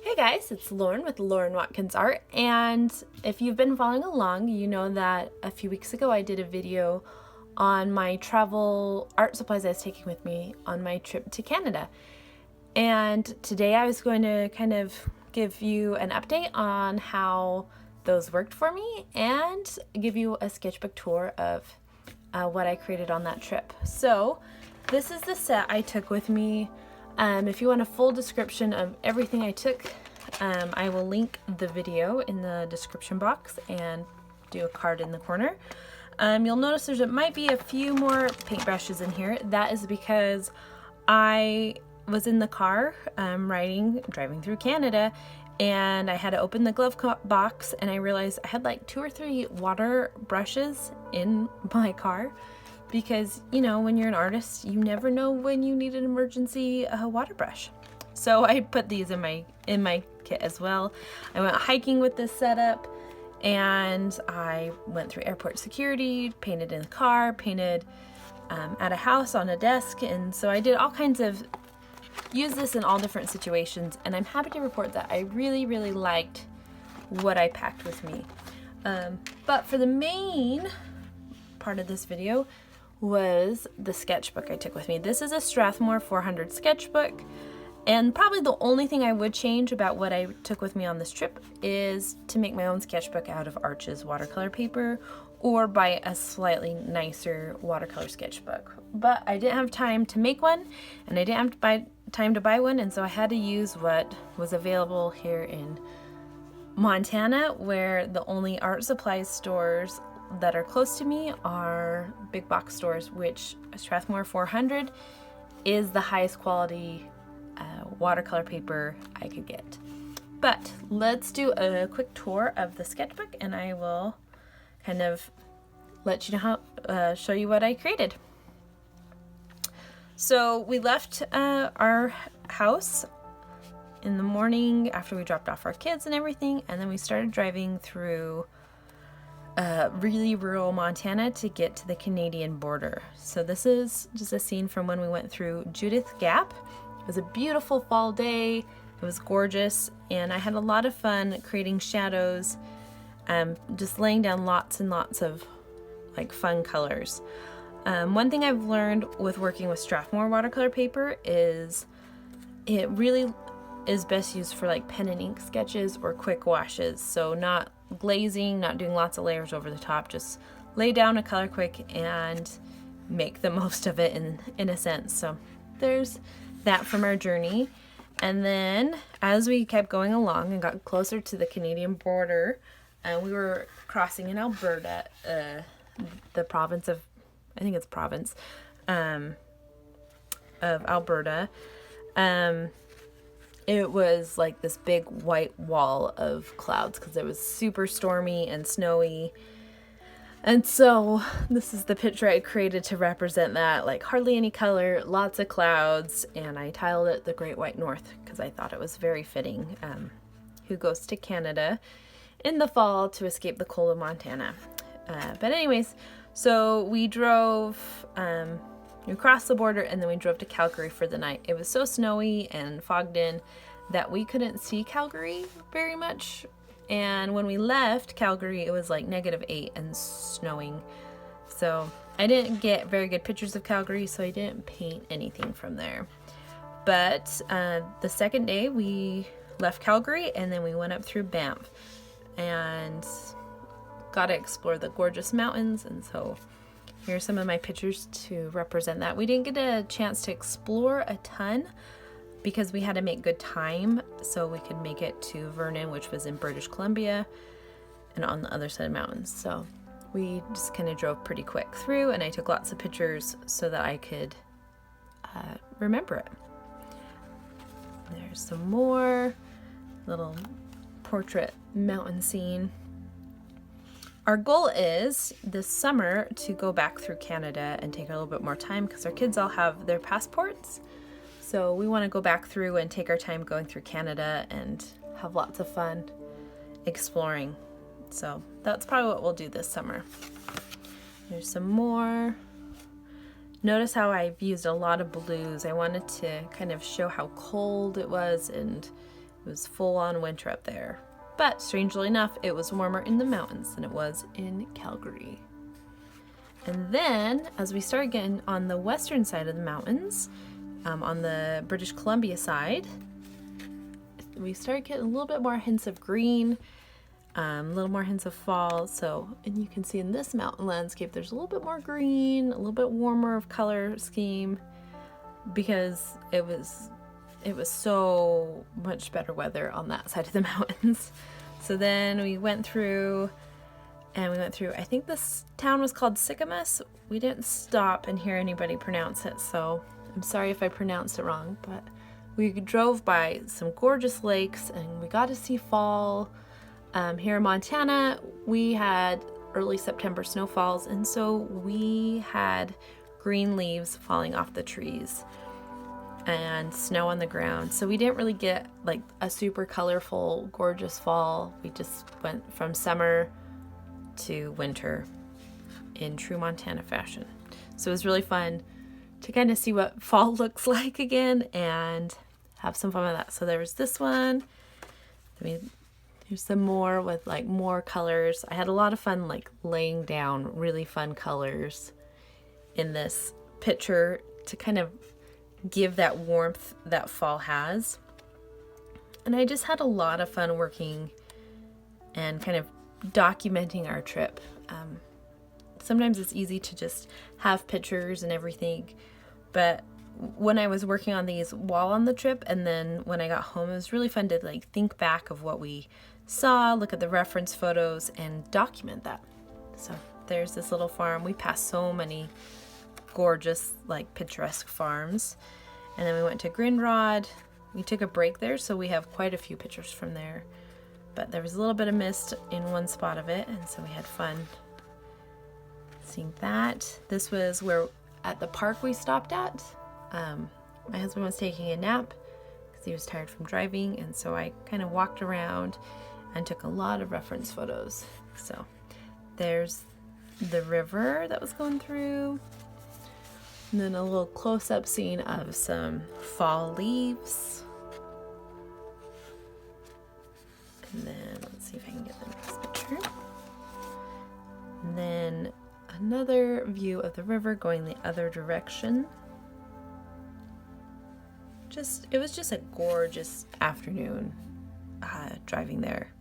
Hey guys, it's Lauren with Lauren Watkins Art, and if you've been following along, you know that a few weeks ago I did a video on my travel art supplies I was taking with me on my trip to Canada. And today I was going to kind of give you an update on how those worked for me and give you a sketchbook tour of what I created on that trip. So this is the set I took with me. If you want a full description of everything I took, I will link the video in the description box and do a card in the corner. You'll notice there might be a few more paintbrushes in here. That is because I was in the car driving through Canada, and I had to open the glove box, and I realized I had like 2 or 3 water brushes in my car. Because, you know, when you're an artist, you never know when you need an emergency water brush. So I put these in my kit as well. I went hiking with this setup, and I went through airport security, painted in the car, painted at a house on a desk, and so I did all kinds of, use this in all different situations, and I'm happy to report that I really, really liked what I packed with me. But for the main part of this video was the sketchbook I took with me. This is a Strathmore 400 sketchbook, and probably the only thing I would change about what I took with me on this trip is to make my own sketchbook out of Arches watercolor paper or buy a slightly nicer watercolor sketchbook. But I didn't have time to make one, and I didn't have time to buy one, and so I had to use what was available here in Montana, where the only art supply stores that are close to me are big box stores, which Strathmore 400 is the highest quality watercolor paper I could get. But let's do a quick tour of the sketchbook, and I will kind of let you know how, show you what I created. So we left our house in the morning after we dropped off our kids and everything, and then we started driving through really rural Montana to get to the Canadian border. So this is just a scene from when we went through Judith Gap. It was a beautiful fall day. It was gorgeous, and I had a lot of fun creating shadows, just laying down lots and lots of like fun colors. One thing I've learned with working with Strathmore watercolor paper is it really is best used for like pen and ink sketches or quick washes. So not glazing, not doing lots of layers over the top, just lay down a color quick and make the most of it in a sense. So there's that from our journey. And then as we kept going along and got closer to the Canadian border, we were crossing in Alberta, the province of, I think it's province of Alberta. It was like this big white wall of clouds because it was super stormy and snowy. And so this is the picture I created to represent that, like hardly any color, lots of clouds, and I titled it The Great White North because I thought it was very fitting. Who goes to Canada in the fall to escape the cold of Montana? But anyways, so we drove, we crossed the border, and then we drove to Calgary for the night. It was so snowy and fogged in that we couldn't see Calgary very much. And when we left Calgary, it was like -8 and snowing. So I didn't get very good pictures of Calgary, so I didn't paint anything from there. But the second day we left Calgary, and then we went up through Banff and got to explore the gorgeous mountains. And so here's some of my pictures to represent that. We didn't get a chance to explore a ton because we had to make good time so we could make it to Vernon, which was in British Columbia and on the other side of the mountains. So we just kind of drove pretty quick through, and I took lots of pictures so that I could remember it. There's some more little portrait mountain scene. Our goal is this summer to go back through Canada and take a little bit more time because our kids all have their passports. So we want to go back through and take our time going through Canada and have lots of fun exploring. So that's probably what we'll do this summer. There's some more. Notice how I've used a lot of blues. I wanted to kind of show how cold it was and It was full on winter up there. But strangely enough, it was warmer in the mountains than it was in Calgary. And then, as we started getting on the western side of the mountains, on the British Columbia side, we started getting a little bit more hints of green, a little more hints of fall. So, and you can see in this mountain landscape, there's a little bit more green, a little bit warmer of color scheme, because it was so much better weather on that side of the mountains. So then we went through, I think this town was called Sycamus. We didn't stop and hear anybody pronounce it, so I'm sorry if I pronounced it wrong, but we drove by some gorgeous lakes and we got to see fall. Here in Montana, we had early September snowfalls, and so we had green leaves falling off the trees and snow on the ground. So we didn't really get like a super colorful, gorgeous fall. We just went from summer to winter in true Montana fashion. So it was really fun to kind of see what fall looks like again and have some fun with that. So there was this one. There's some more with like more colors. I had a lot of fun like laying down really fun colors in this picture to kind of give that warmth that fall has. And I just had a lot of fun working and kind of documenting our trip. Sometimes it's easy to just have pictures and everything, but when I was working on these while on the trip and then when I got home, it was really fun to like think back of what we saw, look at the reference photos, and document that. So there's this little farm. We passed so many gorgeous, like picturesque farms. And then we went to Grindrod. We took a break there, so we have quite a few pictures from there. But there was a little bit of mist in one spot of it, and so we had fun seeing that. This was where at the park we stopped at. My husband was taking a nap because he was tired from driving, and so I kind of walked around and took a lot of reference photos. So there's the river that was going through. And then a little close-up scene of some fall leaves. And then, let's see if I can get the next picture. And then another view of the river going the other direction. It was just a gorgeous afternoon driving there.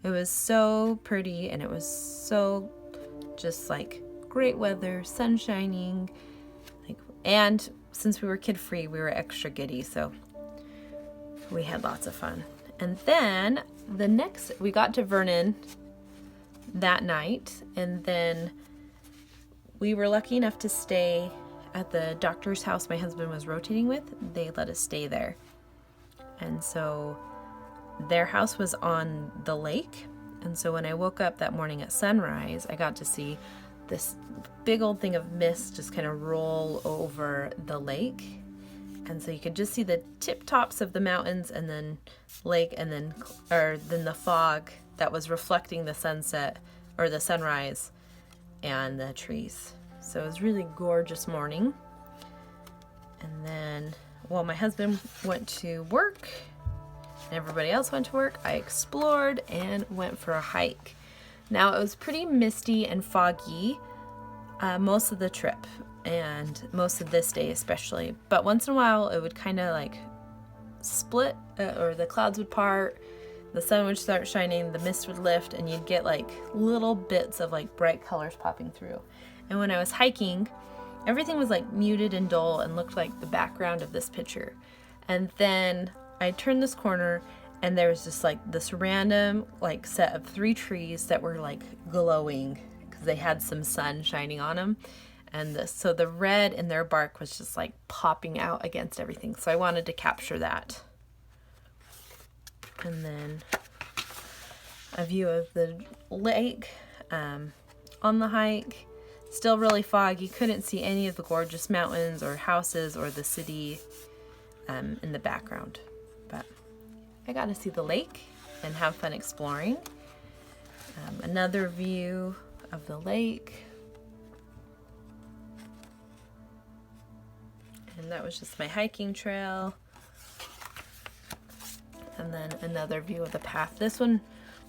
It was so pretty, and it was so just like great weather, sun shining. And since we were kid-free, we were extra giddy, so we had lots of fun. And then we got to Vernon that night, and then we were lucky enough to stay at the doctor's house my husband was rotating with. They let us stay there. And so their house was on the lake, and so when I woke up that morning at sunrise, I got to see this big old thing of mist just kind of roll over the lake. And so you could just see the tip tops of the mountains and then lake and then the fog that was reflecting the sunset or the sunrise and the trees. So it was really gorgeous morning. And then while my husband went to work and everybody else went to work, I explored and went for a hike. Now it was pretty misty and foggy most of the trip and most of this day especially, but once in a while it would kind of like split or the clouds would part, the sun would start shining, the mist would lift, and you'd get like little bits of like bright colors popping through. And when I was hiking, everything was like muted and dull and looked like the background of this picture. And then I turned this corner and there was just like this random like set of 3 trees that were like glowing because they had some sun shining on them. And so the red in their bark was just like popping out against everything. So I wanted to capture that. And then a view of the lake on the hike. Still really foggy. Couldn't see any of the gorgeous mountains or houses or the city in the background. But I got to see the lake and have fun exploring. Another view of the lake. And that was just my hiking trail. and then another view of the path. This one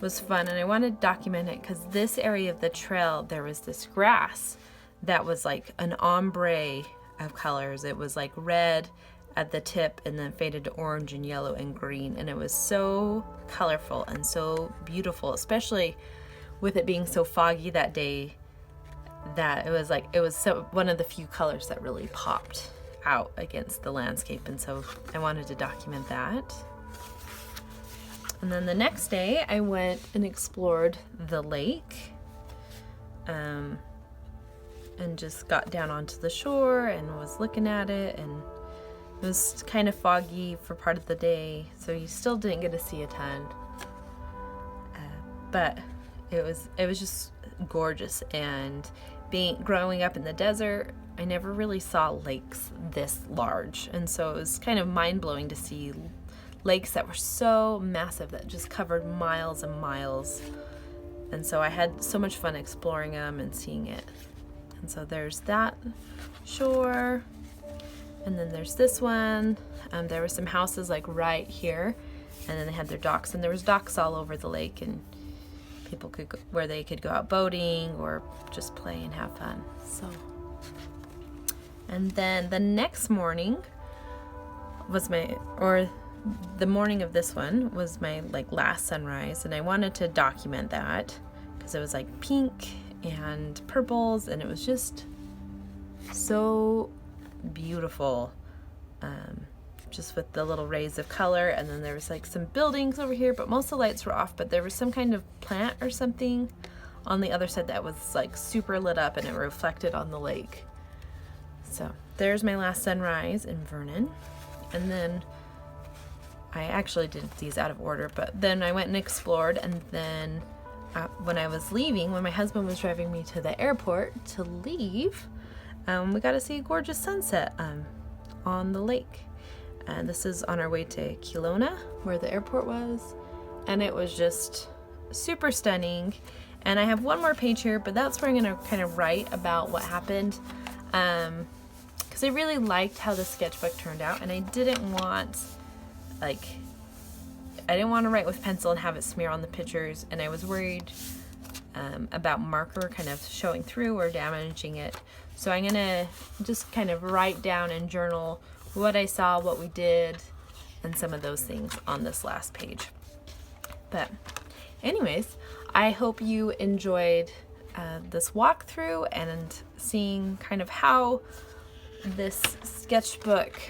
was fun, and I wanted to document it because this area of the trail, there was this grass that was like an ombre of colors. It was like red at the tip and then faded to orange and yellow and green, and it was so colorful and so beautiful, especially with it being so foggy that day, that it was so one of the few colors that really popped out against the landscape, and so I wanted to document that. And then the next day I went and explored the lake, and just got down onto the shore and was looking at it, and it was kind of foggy for part of the day, so you still didn't get to see a ton, but it was just gorgeous. And growing up in the desert, I never really saw lakes this large, and so it was kind of mind-blowing to see lakes that were so massive that just covered miles and miles. And so I had so much fun exploring them and seeing it. And so there's that shore, and then there's this one. There were some houses like right here, and then they had their docks, and there was docks all over the lake, and people could go, where they could go out boating or just play and have fun. So, and then the next morning was the morning of this one was my like last sunrise, and I wanted to document that because it was like pink and purples, and it was just so beautiful, just with the little rays of color. And then there was like some buildings over here, but most of the lights were off, but there was some kind of plant or something on the other side that was like super lit up, and it reflected on the lake. So there's my last sunrise in Vernon. And then I actually did these out of order, but then I went and explored, and then when I was leaving, when my husband was driving me to the airport to leave, we got to see a gorgeous sunset on the lake. And this is on our way to Kelowna, where the airport was, and it was just super stunning. And I have one more page here, but that's where I'm going to kind of write about what happened, because I really liked how the sketchbook turned out, and I didn't want to write with pencil and have it smear on the pictures, and I was worried about marker kind of showing through or damaging it. So I'm gonna just kind of write down and journal what I saw, what we did, and some of those things on this last page. But anyways, I hope you enjoyed this walkthrough and seeing kind of how this sketchbook,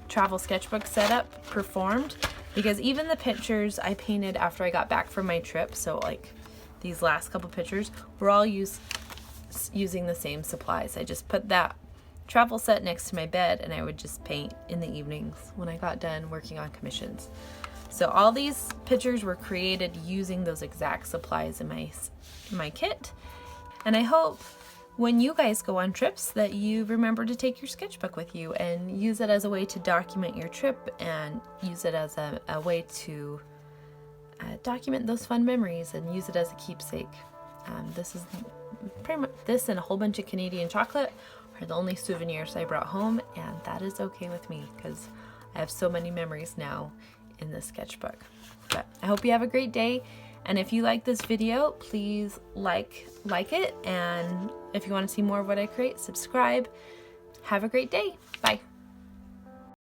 travel sketchbook setup performed, because even the pictures I painted after I got back from my trip, so like these last couple pictures, were all using the same supplies. I just put that travel set next to my bed, and I would just paint in the evenings when I got done working on commissions. So all these pictures were created using those exact supplies in my kit. And I hope when you guys go on trips that you remember to take your sketchbook with you and use it as a way to document your trip, and use it as a way to document those fun memories and use it as a keepsake. This is pretty much, this and a whole bunch of Canadian chocolate are the only souvenirs I brought home, and that is okay with me because I have so many memories now in this sketchbook. But I hope you have a great day, and if you like this video, please like it, and if you want to see more of what I create, subscribe. Have a great day. Bye.